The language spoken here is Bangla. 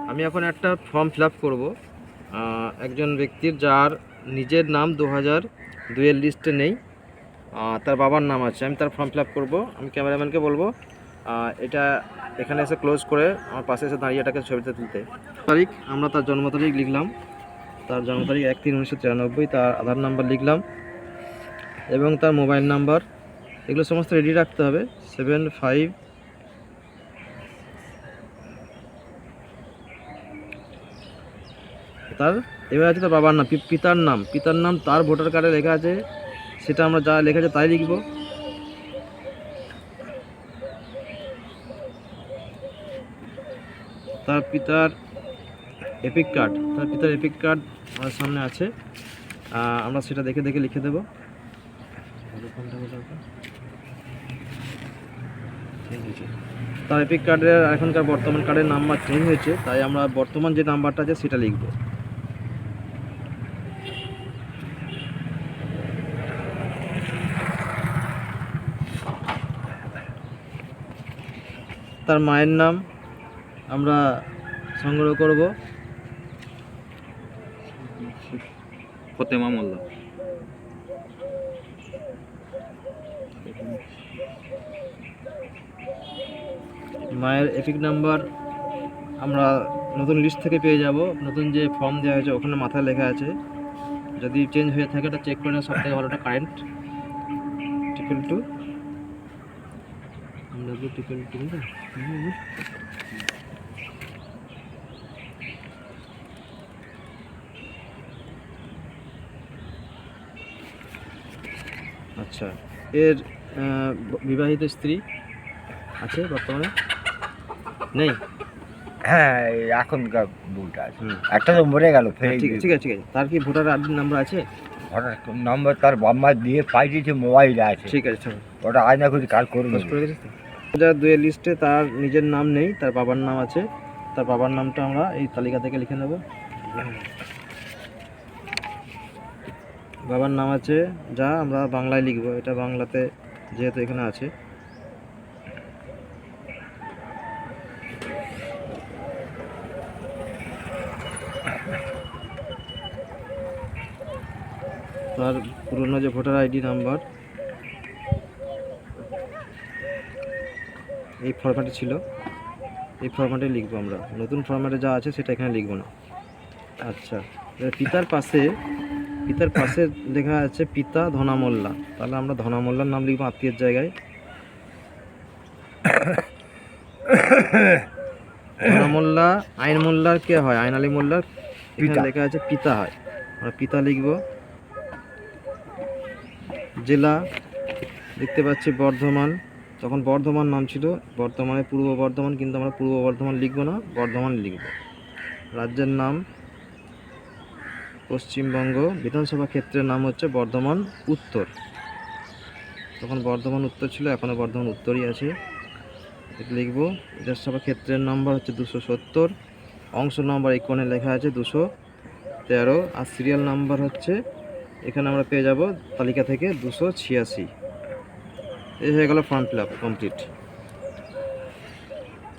আমি এখন একটা ফর্ম ফিল আপ করবো একজন ব্যক্তির যার নিজের নাম 2002-এর লিস্টে নেই, তার বাবার নাম আছে। আমি তার ফর্ম ফিল আপ করবো। আমি ক্যামেরাম্যানকে বলবো এটা এখানে এসে ক্লোজ করে আমার পাশে এসে দাঁড়িয়ে এটাকে ছবিতে তুলতে। তারিখ আমরা তার জন্ম তারিখ লিখলাম, তার জন্ম তারিখ 1-3-1993, তার আধার নাম্বার লিখলাম এবং তার মোবাইল নাম্বার, এগুলো সমস্ত রেডি রাখতে হবে। 75 তার এবার আছে তার বাবার নাম, পিতার নাম তার ভোটার কার্ডে লেখা আছে, সেটা আমরা যা লেখা আছে তাই লিখব। তার পিতার এপিক কার্ড আমার সামনে আছে, আমরা সেটা দেখে দেখে লিখে দেব। তার এপিক কার্ডের এখনকার বর্তমান কার্ডের নাম্বার চেঞ্জ হয়েছে, তাই আমরা বর্তমান যে নাম্বারটা আছে সেটা লিখব। তার মায়ের নাম আমরা সংগ্রহ করব, ফতেমা মোল্লা। মায়ের এপিক নাম্বার আমরা নতুন লিস্ট থেকে পেয়ে যাব। নতুন যে ফর্ম দেওয়া হয়েছে ওখানে মাথায় লেখা আছে, যদি চেঞ্জ হয়ে থাকে এটা চেক করে নেওয়া সব থেকে ভালোটা কারেন্ট। 222 আচ্ছা, এর বিবাহিত স্ত্রী আছে বর্তমানে? নেই। হ্যাঁ, এখনকার বউটা আছে, একটা তো মরে গেল। ঠিক আছে ঠিক আছে। তার কি ভোটার আইডি নাম্বার আছে? ভোটার নম্বর তার বাবা দিয়ে পাই দিয়েছে, মোবাইলে আছে। ঠিক আছে, ওটা আয়না করে কাজ করবে। 2002-এর লিস্টে তার নিজের নাম নেই, তার বাবার নাম আছে। তার বাবার নামটা আমরা এই তালিকা থেকে লিখে নেব। বাবার নাম আছে যা আমরা বাংলায় লিখব, এটা বাংলাতে যেহেতু এখানে আছে। তার পুরনো যে ভোটার আইডি নাম্বার এই ফরম্যাটে ছিল, এই ফরম্যাটে লিখবো আমরা। নতুন ফরম্যাটে যা আছে সেটা এখানে লিখবো না। আচ্ছা, পিতার পাশে লেখা আছে পিতা ধনা মোল্লা, তাহলে আমরা ধনা মোল্লার নাম লিখবো আত্মীয়ের জায়গায়। ধনা মোল্লা আইন মোল্লার কে হয়? আইন আলী মোল্লার এখানে লেখা আছে পিতা হয়, আমরা পিতা লিখবো। জেলা দেখতে পাচ্ছি বর্ধমান, তখন বর্ধমান নাম ছিল, বর্তমানে পূর্ব বর্ধমান, কিন্তু আমরা পূর্ব বর্ধমান লিখবো না, বর্ধমান লিখব। রাজ্যের নাম পশ্চিমবঙ্গ, বিধানসভা ক্ষেত্রের নাম হচ্ছে বর্ধমান উত্তর, তখন বর্ধমান উত্তর ছিল, এখনও বর্ধমান উত্তরই আছে, লিখব। বিধানসভা ক্ষেত্রের নাম্বার হচ্ছে 270, অংশ নাম্বার এই কোণে লেখা আছে 213, আর সিরিয়াল নাম্বার হচ্ছে এখানে আমরা পেয়ে যাব তালিকা থেকে 286। এই হয়ে গেল ফর্ম ফিল আপ কমপ্লিট।